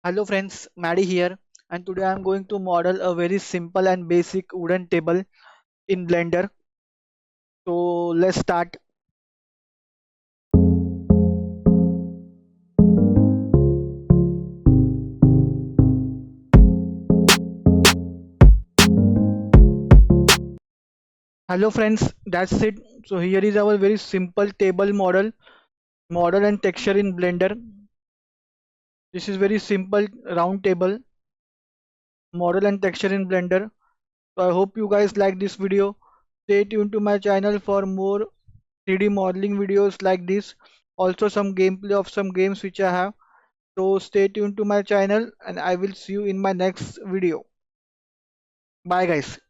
Hello friends, Maddie here, and today I am going to model a very simple and basic wooden table in Blender. So let's start. Hello friends, that's it. So here is our very simple table model and texture in Blender. This is very simple round table model and texture in Blender. So I hope you guys like this video. Stay tuned to my channel for more 3D modeling videos like this. Also some gameplay of some games which I have. So stay tuned to my channel and I will see you in my next video. Bye guys.